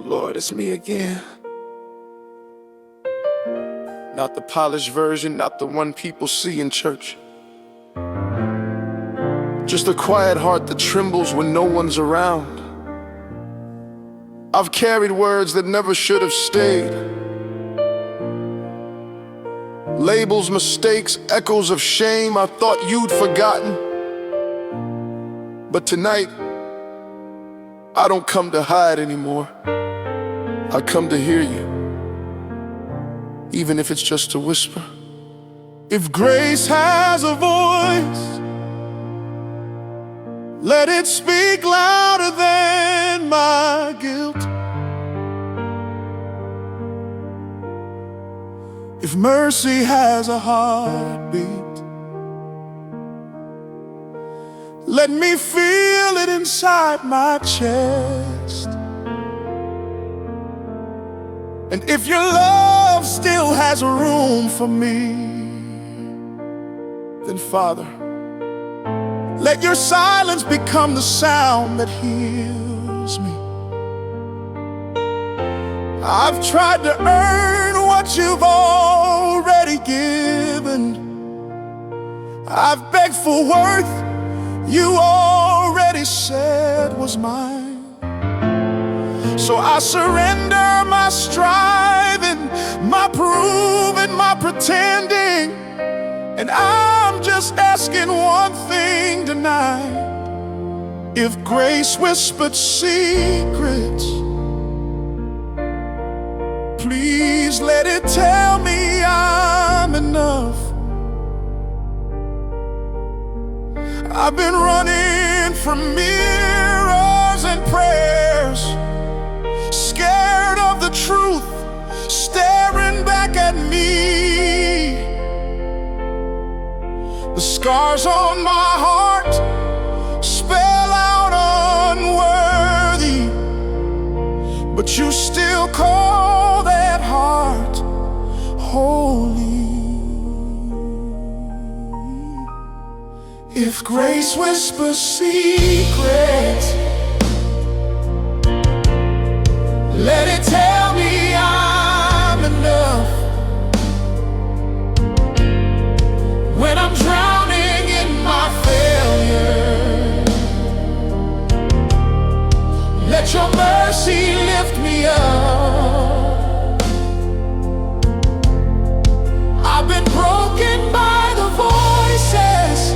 Lord, it's me again. Not the polished version, not the one people see in church. Just a quiet heart that trembles when no one's around. I've carried words that never should have stayed. Labels, mistakes, echoes of shame I thought you'd forgotten. But tonight, I don't come to hide anymore. I come to hear you, even if it's just a whisper. If grace has a voice, let it speak louder than my guilt. If mercy has a heartbeat, let me feel it inside my chest. And if your love still has room for me, then Father, let your silence become the sound that heals me. I've tried to earn what you've already given. I've begged for worth you already said was mine. So I surrender my striving, my proving, my pretending, and I'm just asking one thing tonight. If grace whispered secrets, please let it tell me I'm enough. I've been running from mirrors and prayers, scared of the truth staring back at me. The scars on my heart spell out unworthy, but you still call that heart holy. If grace whispers secrets, let it tell me I'm enough. When I'm drowning in my failure, let your mercy lift me up. I've been broken by the voices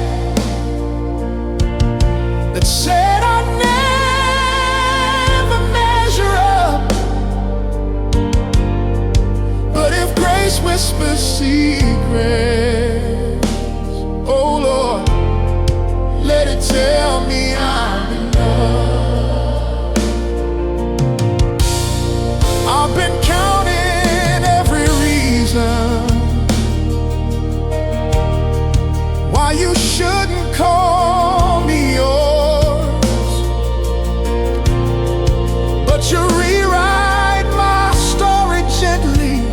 that said I'd never measure up. But if grace whispers secrets, oh Lord, let it tell me I'm enough. I've been counting every reason why you shouldn't call me yours, but you rewrite my story gently,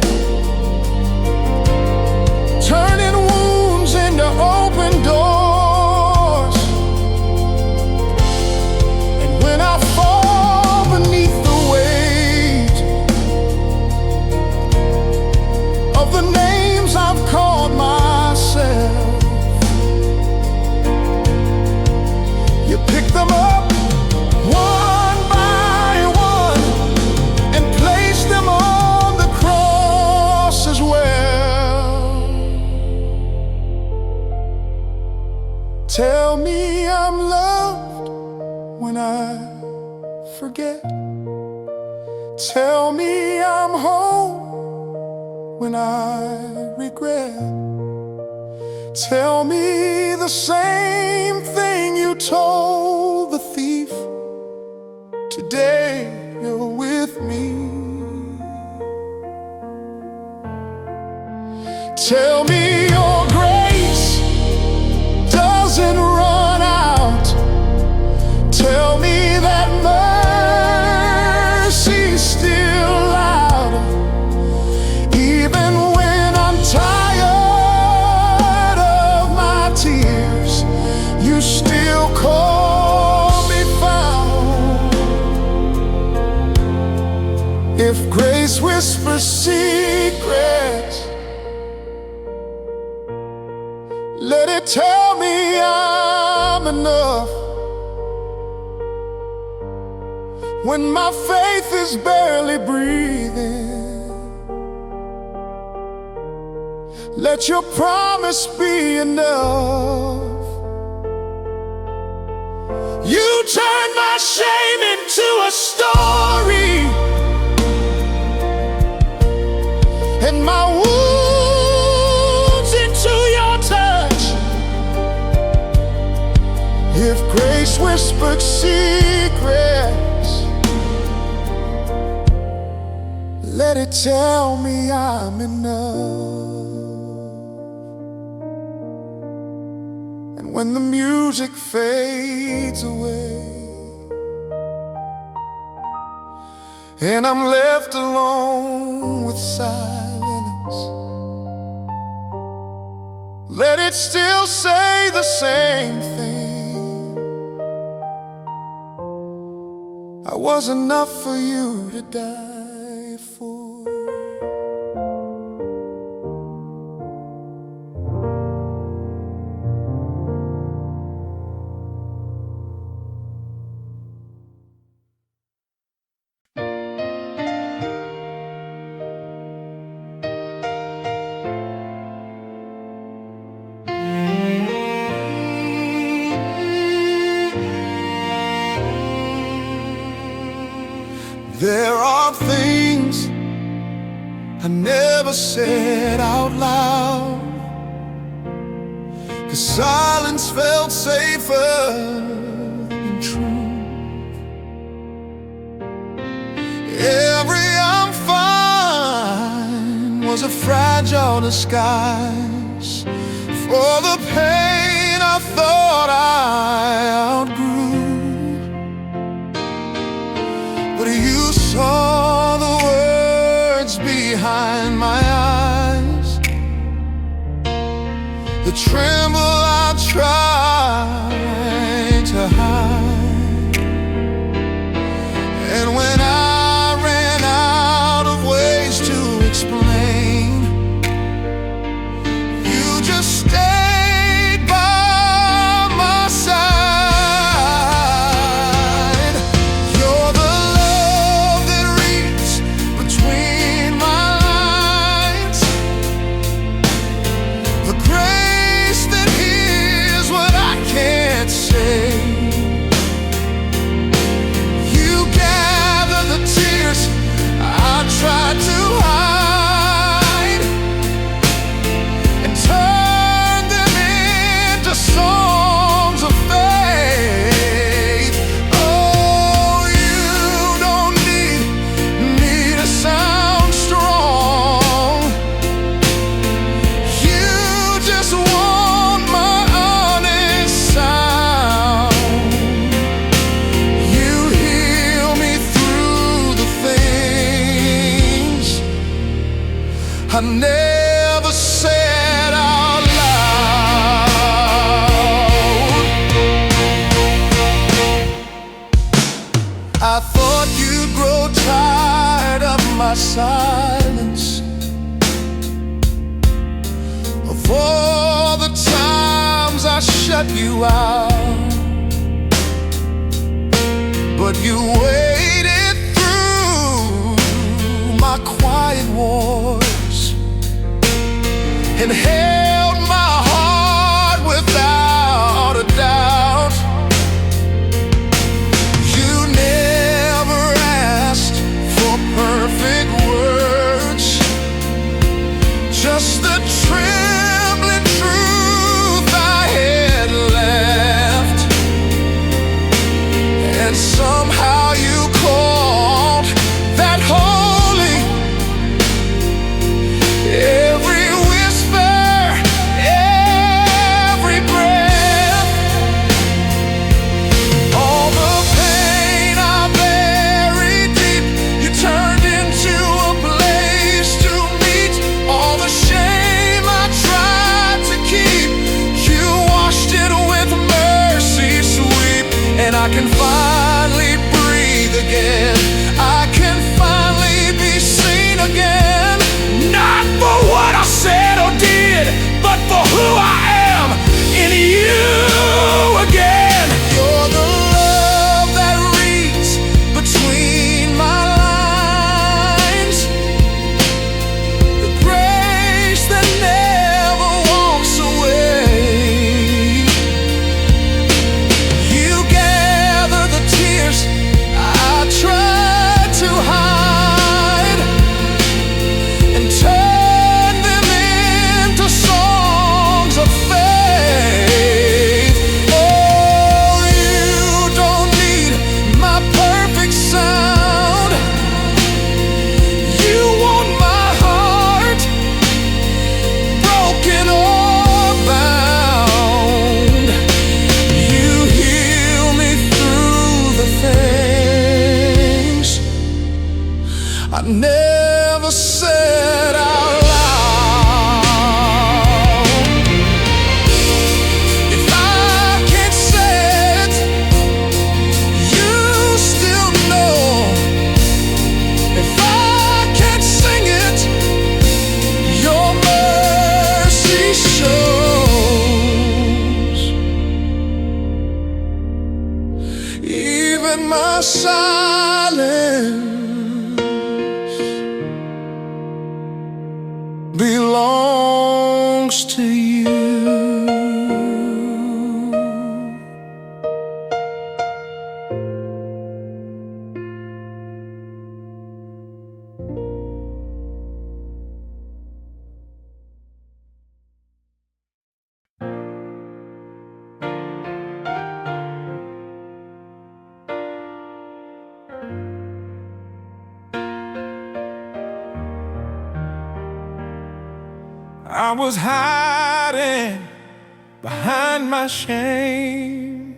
turning wounds into open doors. And when I fall beneath the weight of the names I've called myself, you pick them up one by one and place them on the cross as well. Tell me I'm loved when I forget. Tell me I'm whole when I regret. Tell me the same thing you told the thief. Today you're with me. Tell me your grace doesn't run out. Tell me that mercy's still loud, even when I'm tired of my tears. You still call me found. whisper secrets. Let it tell me I'm enough. When my faith is barely breathing, let your promise be enough. You turn my shame into a story, and my wounds into your touch. If grace whispered secrets, let it tell me I'm enough. And when the music fades away and I'm left alone with silence, let it still say the same thing. I was enough for you to die for. There are things I never said out loud, 'cause silence felt safer than truth. Every "I'm fine" was a fragile disguise for the pain I thought I outgrew. But you saw the words behind my eyes, the tremble I tried to hide. And when I ran out of ways to explain, you just stayed by my side. You're the love that reads between my lines, the grace that hears what I can't say. You gather the tears I tried to hide and turn them into songs of faith. Oh, you don't need me to sound strong. You just want my honest sound. You heal me through the things I never said out loud. I thought you'd grow tired of my silence, of all the times I shut you out. But you waded through my quiet wars and held my heart without a doubt. You never asked for perfect words, just the trembling truth I had left. And somehow you called that holy. Every whisper, every breath, all the pain I buried deep, you turned into a place to meet. All the shame I tried to keep, you washed it with mercy sweet. And I can finally breathe again. I can finally be seen again. never said out loud. If I can't say it, you still know. If I can't sing it, your mercy shows. Even my silence belongs to you. I was hiding behind my shame,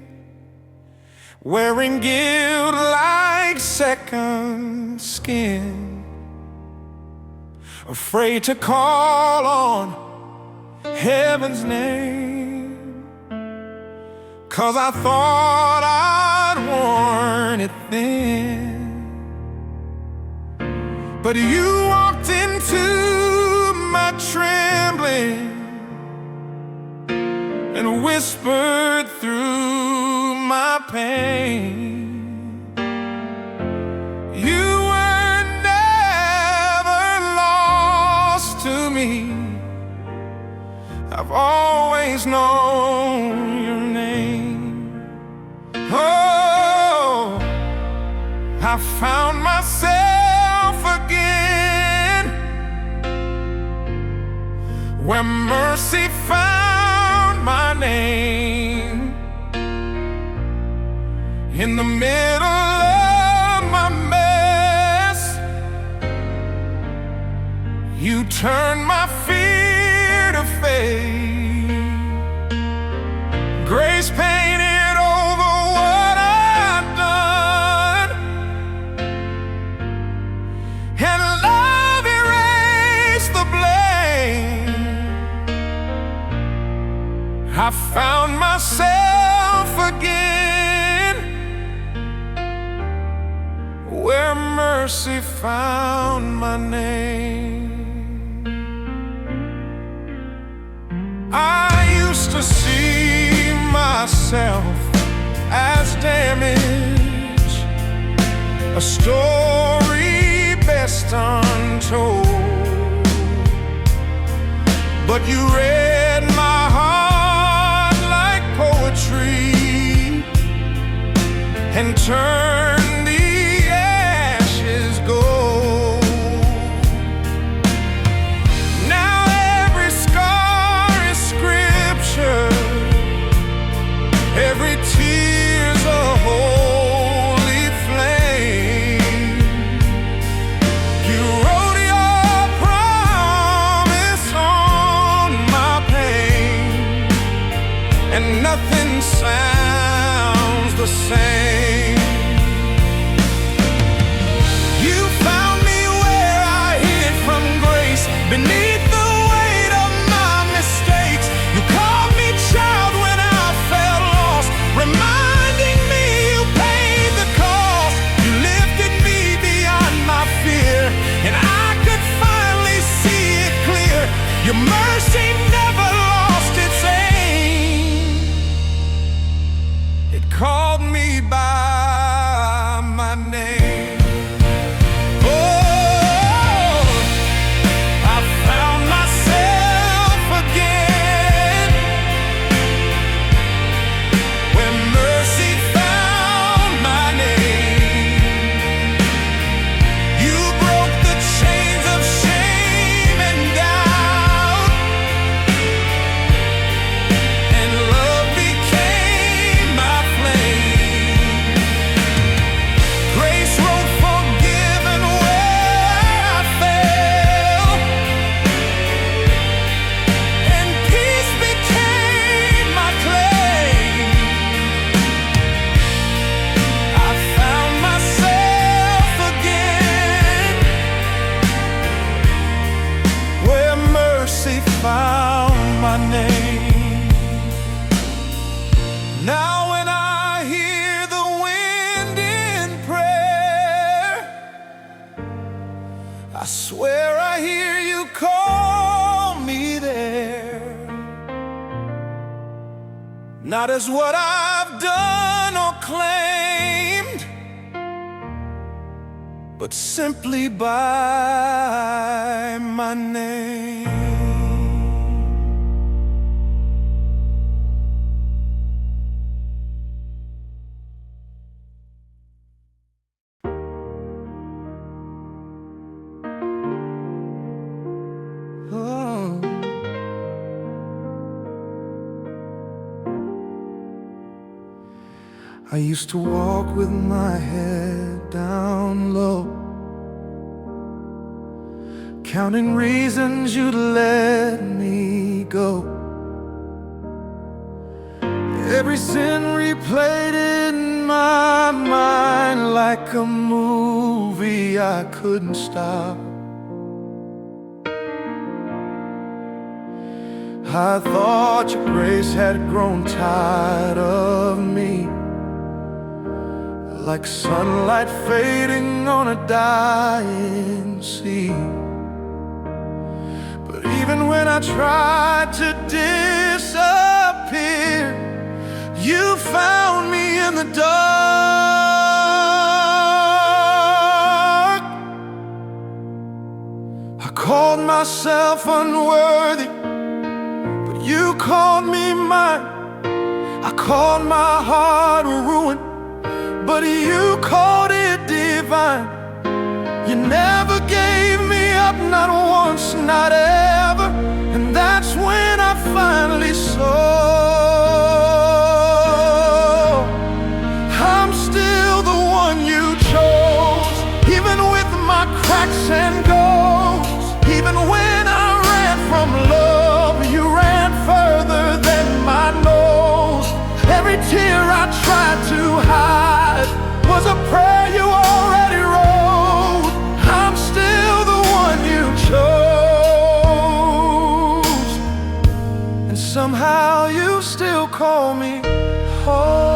wearing guilt like second skin, afraid to call on heaven's name, 'cause I thought I'd worn it thin. But you walked into my trembling and whispered through my pain. You were never lost to me. I've always known your name. Oh, I found myself again where mercy found my name. In the middle of my mess, you turned my fear to faith. Grace painted over what I'd done, and love erased the blame. I found myself again where mercy found my name. I used to see myself as damage, a story best untold. But you read my heart like poetry and turned the ashes gold. Now every scar is scripture, every tear's a holy flame. You wrote your promise on my pain, and nothing sounds the same. not as what I've done or claimed, but simply by my name. I used to walk with my head down low, counting reasons you'd let me go. Every sin replayed in my mind like a movie I couldn't stop. I thought your grace had grown tired of me, like sunlight fading on a dying sea. But even when I tried to disappear, you found me in the dark. I called myself unworthy, but you called me mine. I called my heart ruined, but you called it divine. You never gave me up, not once, not ever. And that's when I finally saw I'm still the one you chose, even with my cracks and goals. Even when I ran from love, you ran further than my nose. Every tear I tried to hide was a prayer you already wrote. I'm still the one you chose, and somehow you still call me home.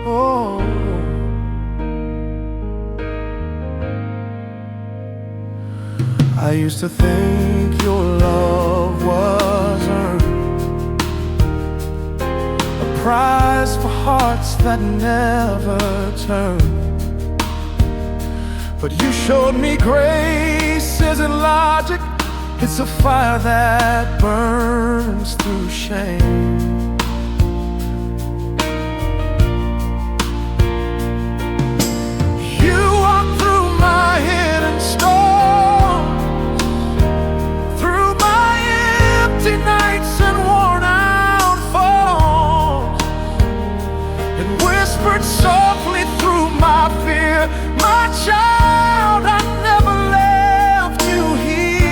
Oh. I used to think your love was earned, prize for hearts that never turn. But you showed me grace isn't logic, it's a fire that burns through shame. You walked through my hidden storms, through my empty nights and worn out forms, whispered softly through my fear, my child, I never left you here.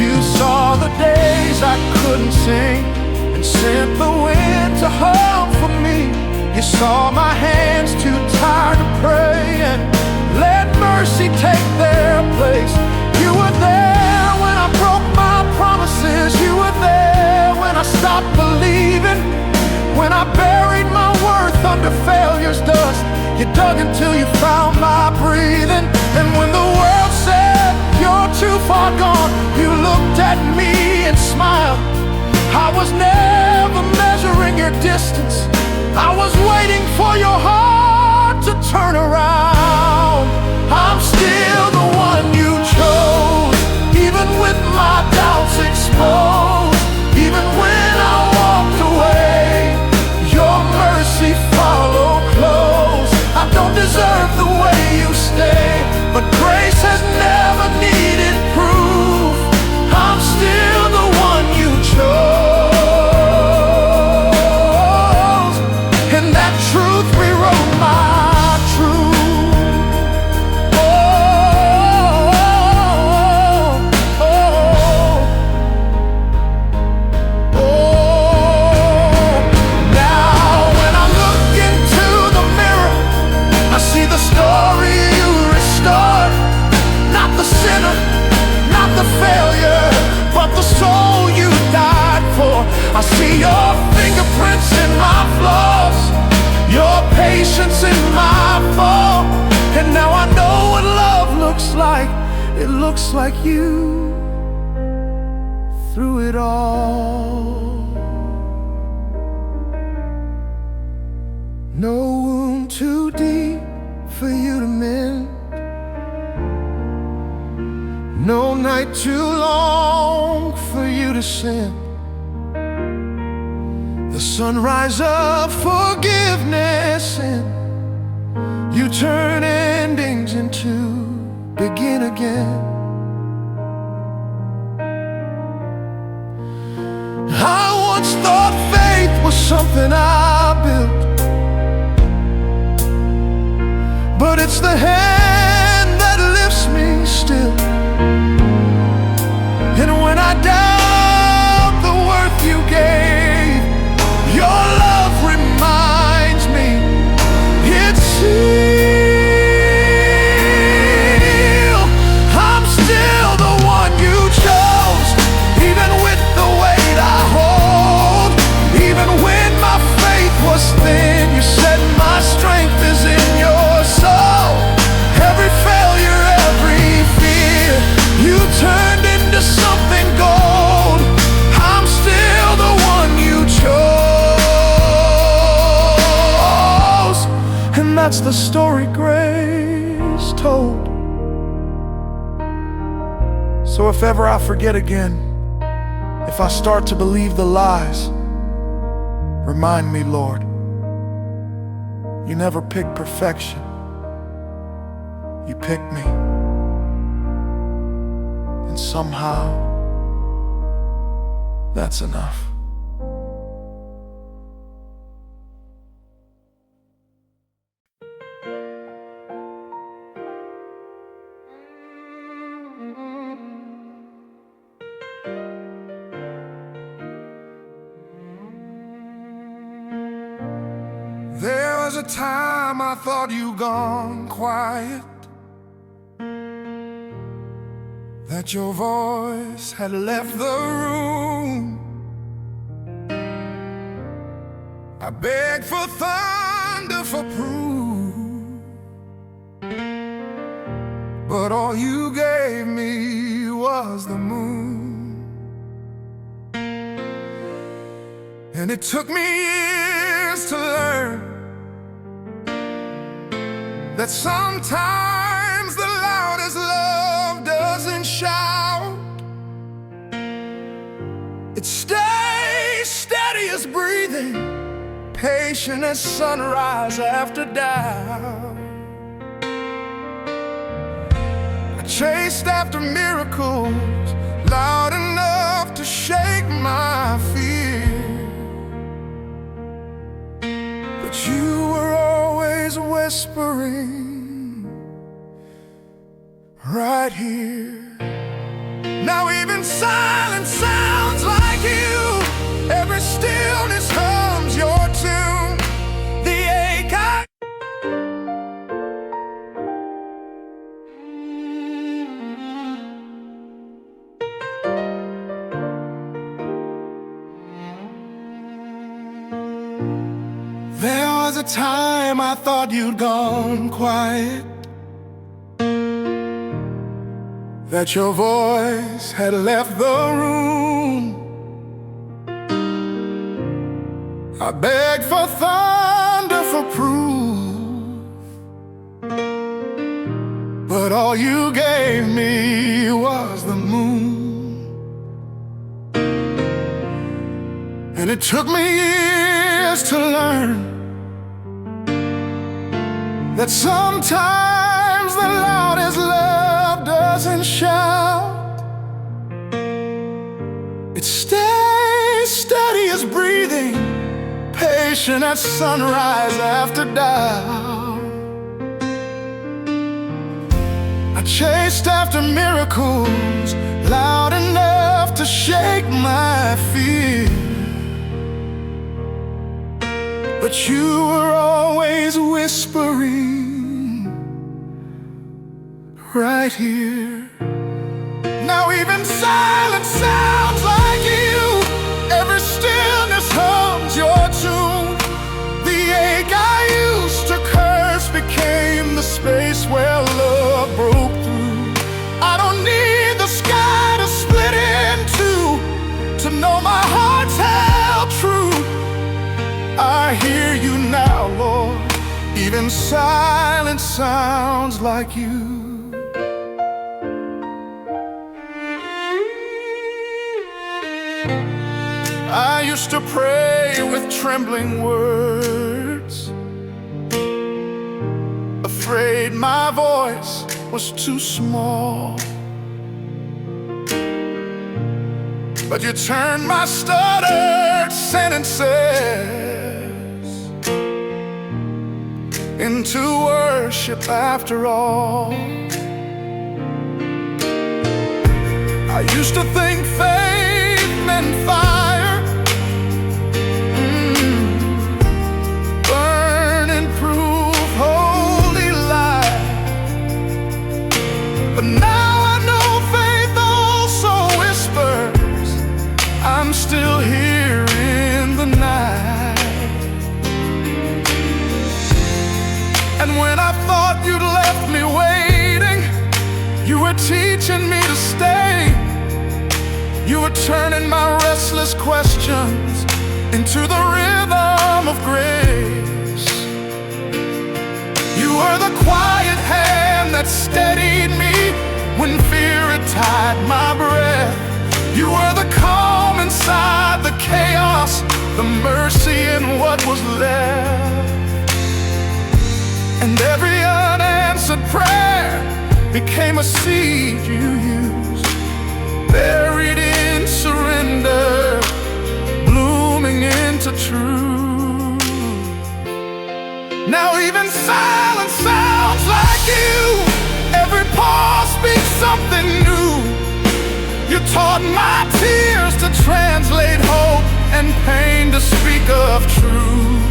You saw the days I couldn't sing and sent the wind to hum for me. You saw my hands too tired to pray and let mercy take their place. You were there when I broke my promises. You were there when I stopped believing, when I buried my worth under failure's dust. You dug until you found my breathing. And when the world said you're too far gone, you looked at me and smiled. I was never measuring your distance, I was waiting for your heart to turn around. I'm still the one you chose, even with my doubts exposed. Even when I walked away, your mercy followed close. I don't deserve the way you stay, but grace has never needed proof. looks like you through it all. No wound too deep for you to mend, no night too long for you to sin. The sunrise of forgiveness, and you turn endings into begin again. I once thought faith was something I built, but it's the hand that lifts me still. And when I doubt the worth you gave, your love reminds me it's sealed. I'm still the one you chose, even with the weight I hold. Even when my faith was thin, you said my strength is in your soul. Every failure, every fear, you turned into something gold. I'm still the one you chose, and that's the story grace told. So if ever I forget again, if I start to believe the lies, remind me, Lord, you never pick perfection, you pick me. And somehow, that's enough. There was a time I thought you'd gone quiet, that your voice had left the room. I begged for thunder for proof, but all you gave me was the moon. And it took me years to learn that sometimes the loudest love doesn't shout. It stays steady as breathing, patient as sunrise after doubt. I chased after miracles loud enough to shake my fear, but you were always whispering right here. Now even silence sounds like you, every stillness hums your tune. The ache I There was a time I thought you'd gone quiet, that your voice had left the room. I begged for thunder for proof, but all you gave me was the moon. And it took me years to learn that sometimes the loudest love doesn't shout. It stays steady as breathing, patient as sunrise after doubt. I chased after miracles loud enough to shake my fear, but you were always whispering right here. Now even silence sounds like you, every stillness hums your tune. The ache I used to curse became the space where love broke through. I don't need silence sounds like you. I used to pray with trembling words, afraid my voice was too small. But you turned my stuttered sentences into worship after all. I used to think faith meant fire, burn and prove holy light. But now I know faith also whispers, I'm still here in the night. And when I thought you'd left me waiting, you were teaching me to stay. You were turning my restless questions into the rhythm of grace. You were the quiet hand that steadied me when fear had tied my breath. You were the calm inside the chaos, the mercy in what was left. And every unanswered prayer became a seed you used, buried in surrender, blooming into truth. Now even silence sounds like you. Every pause speaks something new. You taught my tears to translate hope and pain to speak of truth.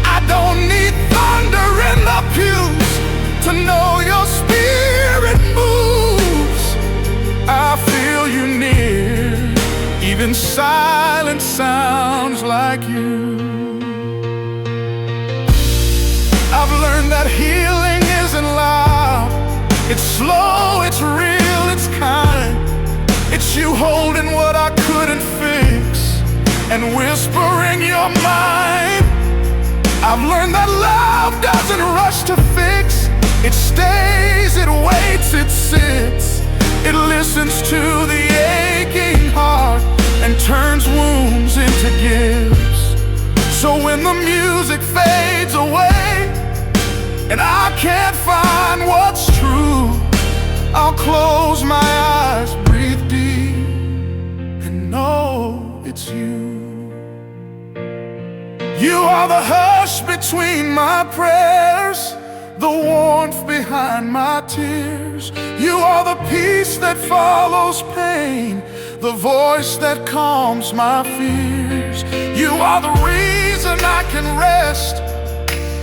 I don't need thunder in the pews to know your spirit moves. I feel you near. Even silence sounds like you. I've learned that healing isn't loud. It's slow, it's real, it's kind. It's you holding what I couldn't fix and whispering your mind. I've learned that love doesn't rush to fix. It stays, it waits, it sits. It listens to the aching heart and turns wounds into gifts. So when the music fades away and I can't find what's true, I'll close my eyes, breathe deep, and know it's you. You are the hush between my prayers, the warmth behind my tears. You are the peace that follows pain, the voice that calms my fears. You are the reason I can rest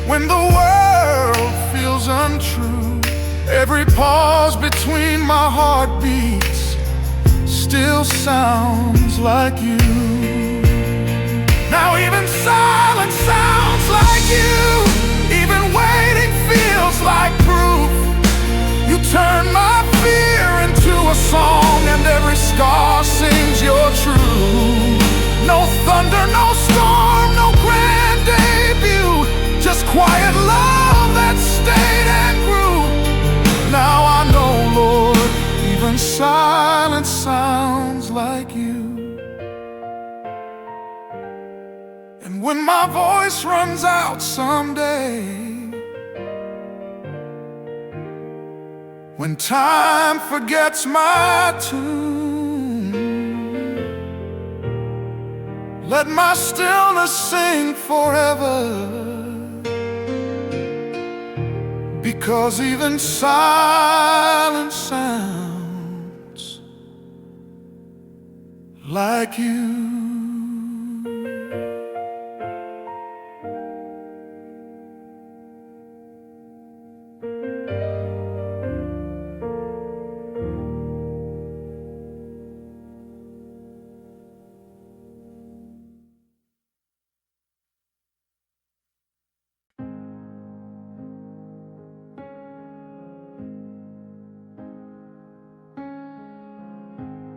when the world feels untrue. Every pause between my heartbeats still sounds like you. Now even silence sounds like you. Even waiting feels like proof. You turn my fear into a song, and every scar sings your truth. No thunder, no storm, no grand debut, just quiet love that stayed and grew. Now I know, Lord, even silence sounds like you. And when my voice runs out someday, when time forgets my tune, let my stillness sing forever, because even silence sounds like you.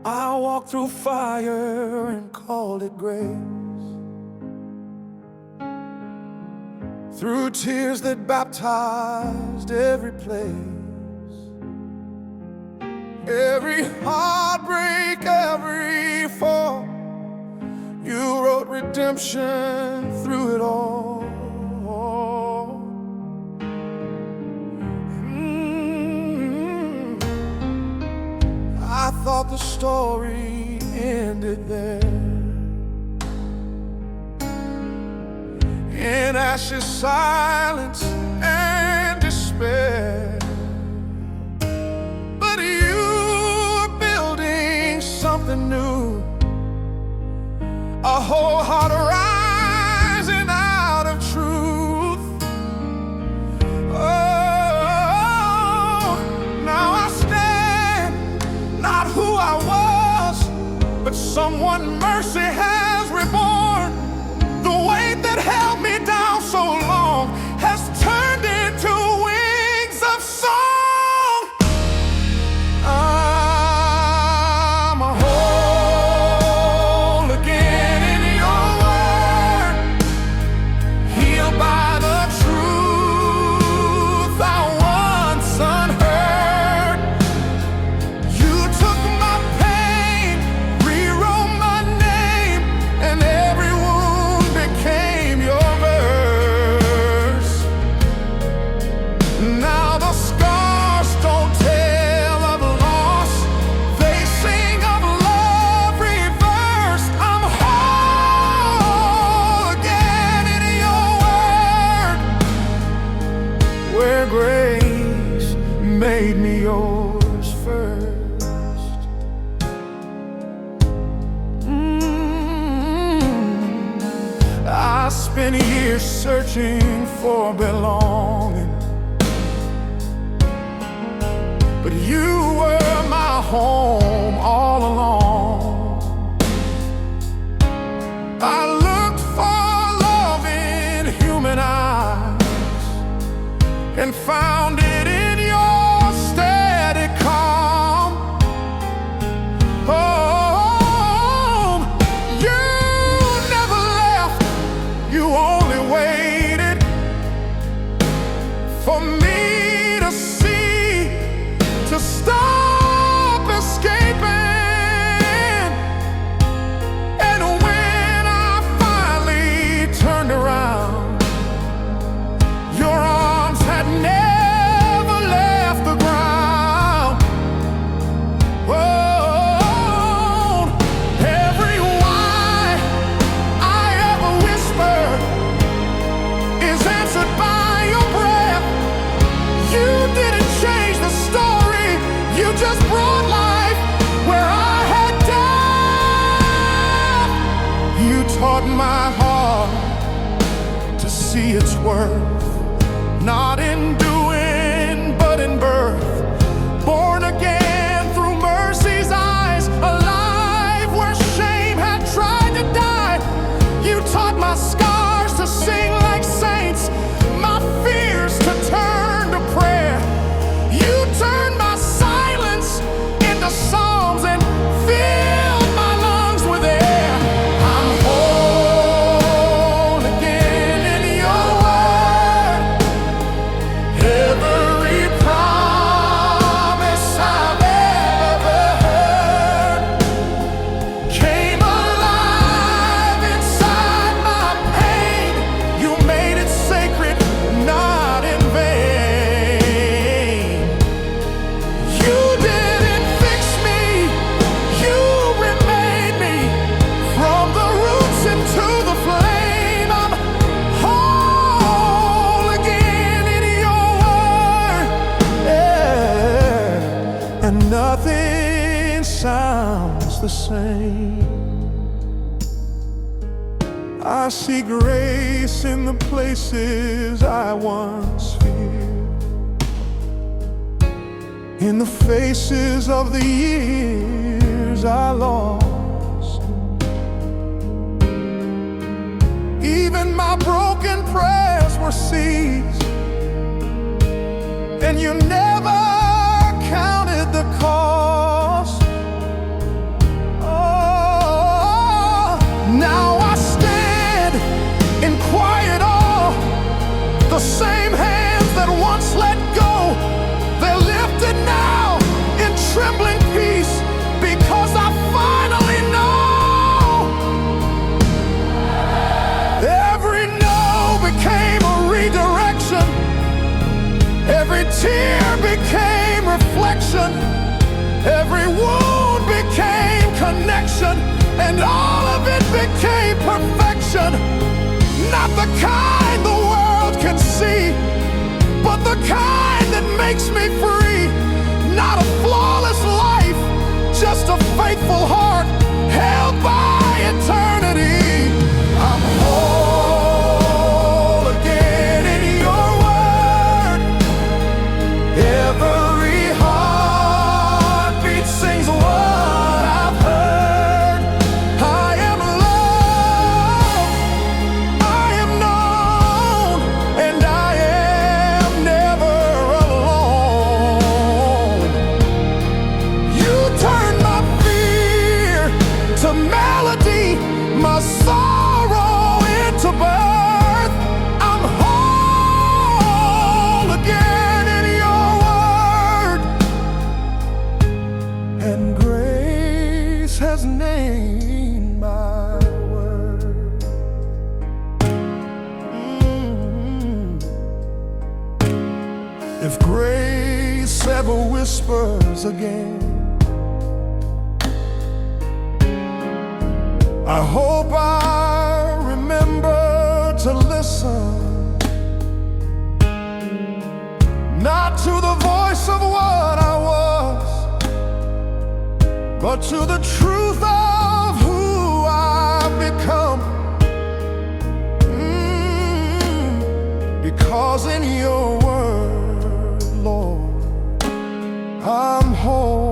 I walked through fire and called it grace, through tears that baptized every place, every heartbreak, every fall. You wrote redemption through it all. I thought the story ended there, in ashes, silence, and despair. But you're building something new, a whole heart rising out of truth. Oh, now I stand, not who I was, but someone mercy has reborn. The weight that held me down so long has turned into wings of song. I'm whole again in your word, healed by the truth I once unheard. You took my pain, rewrote my name, and every wound became your verse. Now the scars don't tell of loss, they sing of love reversed. I'm whole again in your word, where grace made me yours first. I spent years searching for belonging, but you were my home all along. I looked for love in human eyes and found it in your steady calm. Oh, you never left, you only waited for me to see, to stop escaping. And when I finally turned around, your arms had never left the ground. Oh, every why I ever whispered is answered by your breath. You didn't change the story, you just brought life where I had death. You taught my heart to see its worth, not in doing, but in birth. Born again through mercy's eyes, alive where shame had tried to die. You taught my scars to sing like saints, my fears to turn to prayer. You turned my silence into psalms and filled my lungs with air. I'm whole again in your word. Every promise I've ever heard came alive inside my pain. You made it sacred, not in vain. You didn't fix me, you remade me from the roots into the flame. I'm whole again in your word, yeah. And nothing sounds the same. I see grace in the places I once feared, in the faces of the years I lost. Even my broken prayers were seized, and you never counted the cost. Oh, now I stand in quiet awe good, not the kind the world can see, but the kind that makes me free. Not a flawless life, just a faithful heart held by eternity. I'm whole again in your word. Every heartbeat sings what I've heard. I am loved, I am known, and I am never alone. You turn my fear to melody, my sorrow into birth. I'm whole again in your word, and grace has named my word. If grace ever whispers again, I hope I remember to listen, not to the voice of what I was, but to the truth of who I've become. Because in your word, Lord, I'm whole.